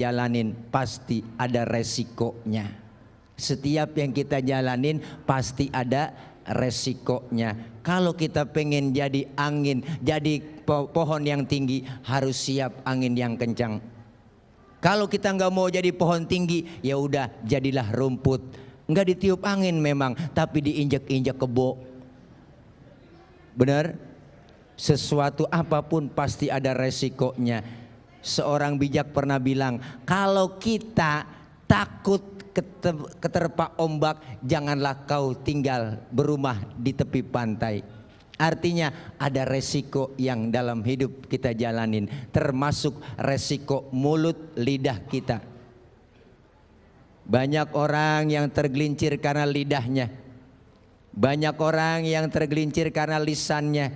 jalanin pasti ada resikonya. Setiap yang kita jalanin pasti ada resikonya. Kalau kita pengen jadi angin, jadi pohon yang tinggi, harus siap angin yang kencang. Kalau kita nggak mau jadi pohon tinggi, ya udah jadilah rumput. Nggak ditiup angin memang, tapi diinjak-injak kebo. Benar? Sesuatu apapun pasti ada resikonya. Seorang bijak pernah bilang, kalau kita takut keterpa ombak, janganlah kau tinggal berumah di tepi pantai. Artinya ada resiko yang dalam hidup kita jalanin, termasuk resiko mulut lidah kita. Banyak orang yang tergelincir karena lidahnya. Banyak orang yang tergelincir karena lisannya.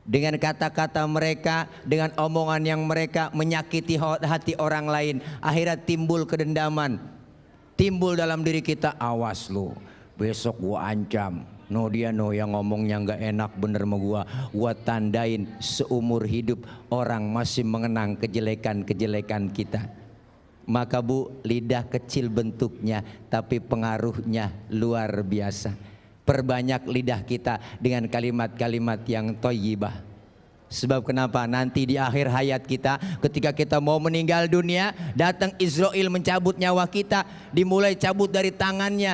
Dengan kata-kata mereka, dengan omongan yang mereka menyakiti hati orang lain. Akhirnya timbul kedendaman. Timbul dalam diri kita, awas lu, besok gua ancam. No dia no yang ngomongnya nggak enak bener sama gua tandain seumur hidup orang masih mengenang kejelekan-kejelekan kita. Maka Bu, lidah kecil bentuknya tapi pengaruhnya luar biasa. Perbanyak lidah kita dengan kalimat-kalimat yang thayyibah. Sebab kenapa? Nanti di akhir hayat kita, ketika kita mau meninggal dunia, datang Israel mencabut nyawa kita, dimulai cabut dari tangannya.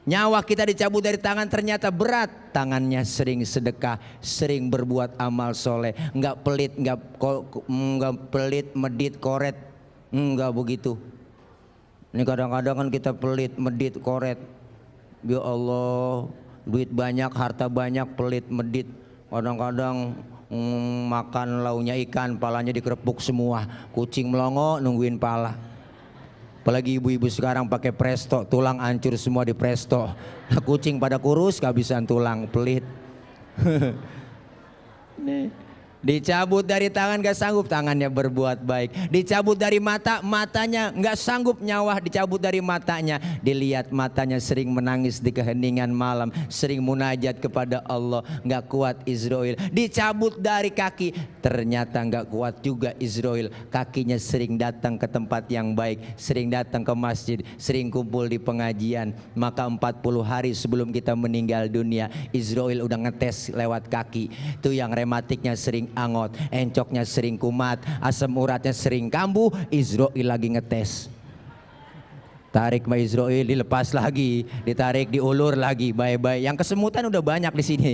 Nyawa kita dicabut dari tangan, ternyata berat. Tangannya sering sedekah, sering berbuat amal soleh, nggak pelit, nggak pelit, medit, koret, nggak begitu. Ini kadang-kadang kan kita pelit, medit, koret. Ya Allah, duit banyak, harta banyak, pelit, medit. Kadang-kadang makan launya ikan, palanya dikerepuk semua. Kucing melongo nungguin pala. Apalagi ibu-ibu sekarang pakai presto, tulang hancur semua di presto. Nah, kucing pada kurus, kehabisan tulang, pelit. Nih. Dicabut dari tangan gak sanggup, tangannya berbuat baik. Dicabut dari mata, matanya gak sanggup, nyawa dicabut dari matanya. Dilihat matanya sering menangis di keheningan malam, sering munajat kepada Allah, gak kuat Israel. Dicabut dari kaki, ternyata gak kuat juga Israel. Kakinya sering datang ke tempat yang baik, sering datang ke masjid, sering kumpul di pengajian. Maka 40 hari sebelum kita meninggal dunia, Israel udah ngetes lewat kaki. Itu yang rematiknya sering angot, encoknya sering kumat, asam uratnya sering kambuh. Israel lagi ngetes. Tarik sama Israel, dilepas lagi, ditarik, diulur lagi, bye-bye. Yang kesemutan udah banyak di sini.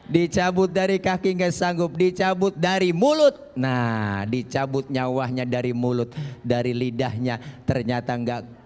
Dicabut dari kaki nggak sanggup, dicabut dari mulut. Nah, dicabut nyawanya dari mulut, dari lidahnya, ternyata nggak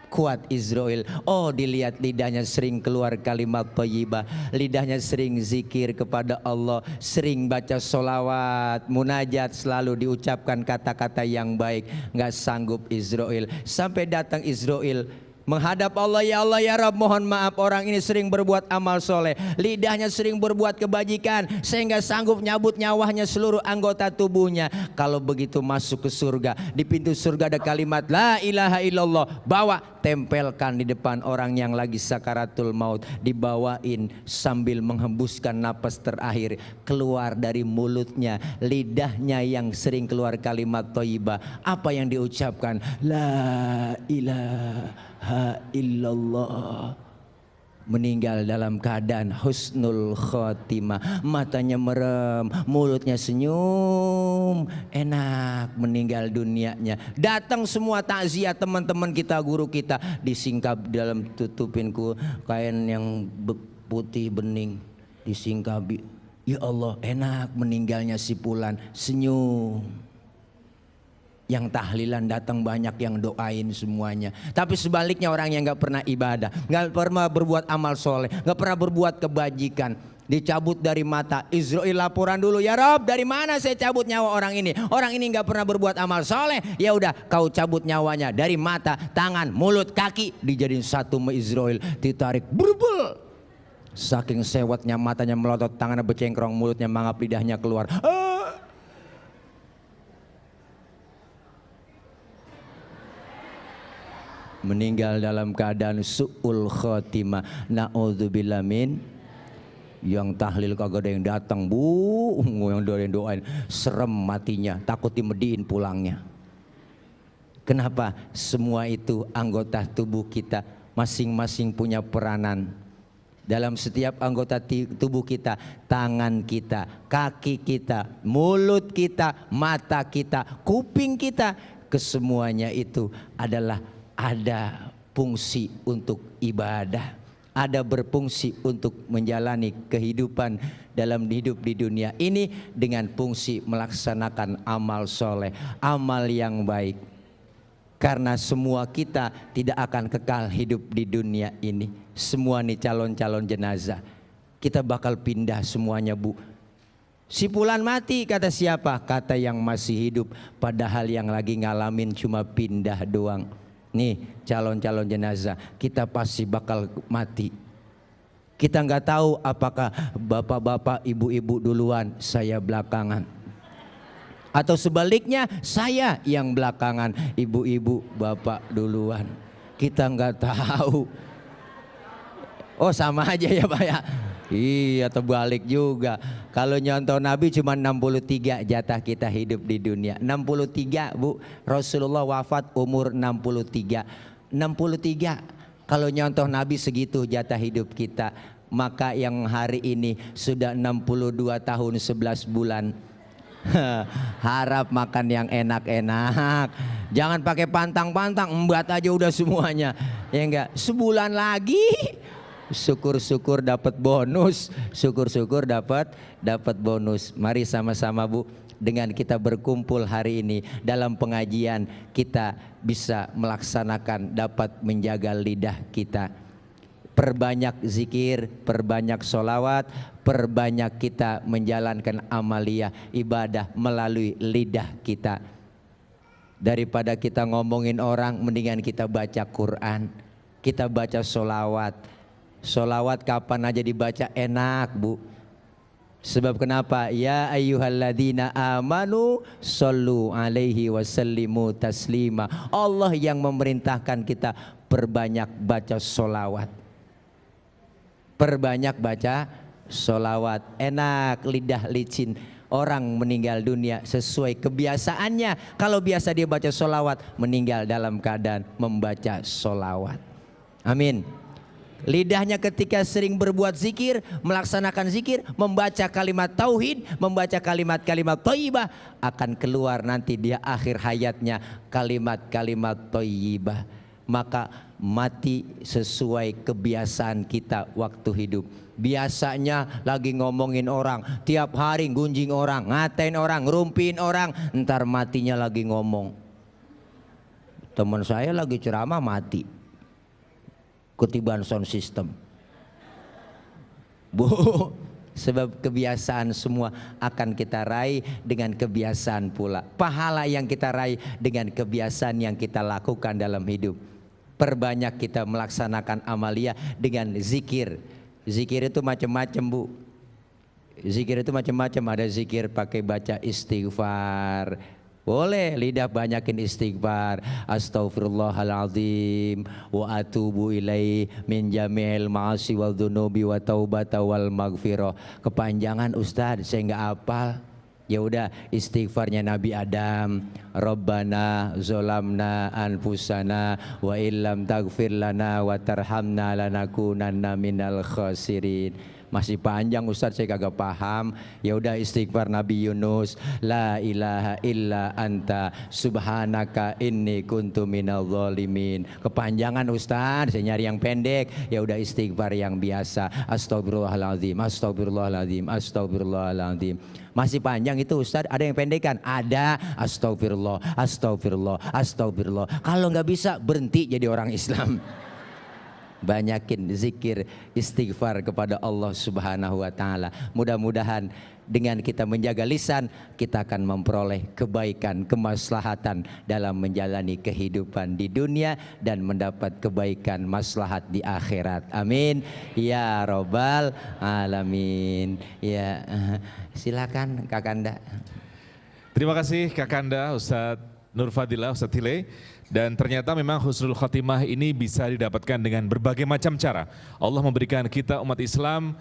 kuat Israel. Oh, dilihat lidahnya sering keluar kalimat thayyibah, lidahnya sering zikir kepada Allah, sering baca solawat, munajat, selalu diucapkan kata-kata yang baik. Nggak sanggup Israel. Sampai datang Israel menghadap Allah, ya Allah ya Rabb, mohon maaf orang ini sering berbuat amal soleh, lidahnya sering berbuat kebajikan, sehingga sanggup nyabut nyawanya seluruh anggota tubuhnya. Kalau begitu masuk ke surga, di pintu surga ada kalimat la ilaha illallah, bawa tempelkan di depan orang yang lagi sakaratul maut, dibawain sambil menghembuskan napas terakhir, keluar dari mulutnya, lidahnya yang sering keluar kalimat thayyibah. Apa yang diucapkan? La ilaha illallah. Meninggal dalam keadaan husnul khotimah, matanya merem, mulutnya senyum, enak meninggal dunianya. Datang semua takziah teman-teman kita, guru kita, disingkap dalam tutupinku kain yang putih bening, disingkapi. Ya Allah, enak meninggalnya si Fulan, senyum. Yang tahlilan datang banyak yang doain semuanya. Tapi sebaliknya orang yang gak pernah ibadah, gak pernah berbuat amal soleh, gak pernah berbuat kebajikan, dicabut dari mata. Israel laporan dulu, ya Rob, dari mana saya cabut nyawa orang ini? Orang ini gak pernah berbuat amal soleh. Ya udah, kau cabut nyawanya dari mata, tangan, mulut, kaki, dijadiin satu sama Israel, ditarik, berbel. Saking sewatnya, matanya melotot, tangannya becengkrong, mulutnya mangap, lidahnya keluar. Meninggal dalam keadaan su'ul khotimah. Na'udzubillah min. Yang tahlil kagak ada yang datang, Bu. Yang doain serem matinya, takut dimediin pulangnya. Kenapa? Semua itu anggota tubuh kita masing-masing punya peranan. Dalam setiap anggota tubuh kita, tangan kita, kaki kita, mulut kita, mata kita, kuping kita, kesemuanya itu adalah ada fungsi untuk ibadah. Ada berfungsi untuk menjalani kehidupan dalam hidup di dunia ini dengan fungsi melaksanakan amal soleh, amal yang baik. Karena semua kita tidak akan kekal hidup di dunia ini. Semua nih calon-calon jenazah, kita bakal pindah semuanya, Bu. Si Fulan mati, kata siapa? Kata yang masih hidup, padahal yang lagi ngalamin cuma pindah doang. Nih calon-calon jenazah, kita pasti bakal mati. Kita nggak tahu apakah bapak-bapak, ibu-ibu duluan, saya belakangan. Atau sebaliknya, saya yang belakangan, ibu-ibu, bapak duluan. Kita nggak tahu. Oh sama aja ya Pak ya. Iya, terbalik juga. Kalau nyontoh Nabi cuma 63 jatah kita hidup di dunia. 63 Bu, Rasulullah wafat umur 63. 63. Kalau nyontoh Nabi segitu jatah hidup kita. Maka yang hari ini sudah 62 tahun 11 bulan. Harap makan yang enak-enak. Jangan pakai pantang-pantang, embat aja udah semuanya. Ya enggak, sebulan lagi. Syukur-syukur dapat bonus, syukur-syukur dapat bonus. Mari sama-sama Bu, dengan kita berkumpul hari ini dalam pengajian, kita bisa melaksanakan, dapat menjaga lidah kita. Perbanyak zikir, perbanyak sholawat, perbanyak kita menjalankan amaliyah ibadah melalui lidah kita. Daripada kita ngomongin orang, mendingan kita baca Quran, kita baca sholawat. Sholawat kapan aja dibaca enak Bu. Sebab kenapa? Ya ayyuhalladzina amanu shollu alaihi wasallimu taslima. Allah yang memerintahkan kita perbanyak baca sholawat. Perbanyak baca sholawat. Enak, lidah licin. Orang meninggal dunia sesuai kebiasaannya. Kalau biasa dia baca sholawat, meninggal dalam keadaan membaca sholawat. Amin. Lidahnya ketika sering berbuat zikir, melaksanakan zikir, membaca kalimat tauhid, membaca kalimat-kalimat thayyibah, akan keluar nanti dia akhir hayatnya kalimat-kalimat thayyibah. Maka mati sesuai kebiasaan kita waktu hidup. Biasanya lagi ngomongin orang, tiap hari gunjing orang, ngatain orang, ngerumpiin orang, ntar matinya lagi ngomong. Teman saya lagi ceramah mati, ketiban sound system. Bu, sebab kebiasaan semua akan kita raih dengan kebiasaan pula. Pahala yang kita raih dengan kebiasaan yang kita lakukan dalam hidup. Perbanyak kita melaksanakan amaliyah dengan zikir. Zikir itu macam-macam Bu. Zikir itu macam-macam. Ada zikir pakai baca istighfar. Boleh lidah banyakin istighfar. Astaghfirullahaladzim wa atubu ilaih min jami'il ma'asi wal dunubi wa taubata wal maghfirah. Kepanjangan Ustaz, saya nggak hafal. Ya udah, istighfarnya Nabi Adam, Rabbana zolamna anfusana wa illam taghfir lana wa tarhamna lanakunanna minal khasirin. Masih panjang Ustaz, saya kagak paham. Ya udah, istighfar Nabi Yunus, la ilaha illa anta subhanaka inni kuntu minal zalimin. Kepanjangan Ustaz, saya nyari yang pendek. Ya udah, istighfar yang biasa, astagfirullahaladzim, astagfirullahaladzim, astagfirullahaladzim. Masih panjang itu Ustaz, ada yang pendekan? Ada, astagfirullah, astagfirullah, astagfirullah. Kalau nggak bisa, berhenti jadi orang Islam. Banyakin zikir istighfar kepada Allah Subhanahu wa taala. Mudah-mudahan dengan kita menjaga lisan, kita akan memperoleh kebaikan, kemaslahatan dalam menjalani kehidupan di dunia dan mendapat kebaikan maslahat di akhirat. Amin ya robbal alamin. Ya, silakan Kakanda. Terima kasih Kakanda Ustadz Nur Fadilah, Ustadz Hile. Dan ternyata memang husnul khotimah ini bisa didapatkan dengan berbagai macam cara. Allah memberikan kita umat Islam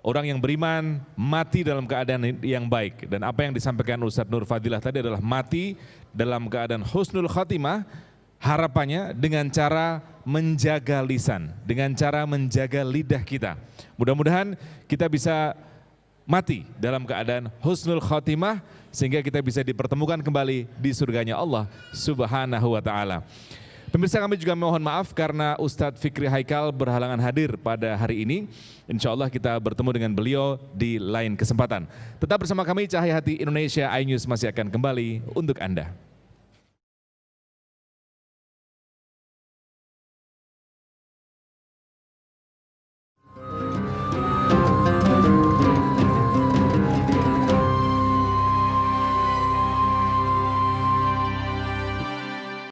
orang yang beriman mati dalam keadaan yang baik. Dan apa yang disampaikan Ustadz Nur Fadilah tadi adalah mati dalam keadaan husnul khatimah, harapannya dengan cara menjaga lisan, dengan cara menjaga lidah kita. Mudah-mudahan kita bisa mati dalam keadaan husnul khatimah sehingga kita bisa dipertemukan kembali di surganya Allah Subhanahu wa taala. Pemirsa, kami juga mohon maaf karena Ustadz Fikri Haikal berhalangan hadir pada hari ini. Insya Allah kita bertemu dengan beliau di lain kesempatan. Tetap bersama kami, Cahaya Hati Indonesia iNews masih akan kembali untuk Anda.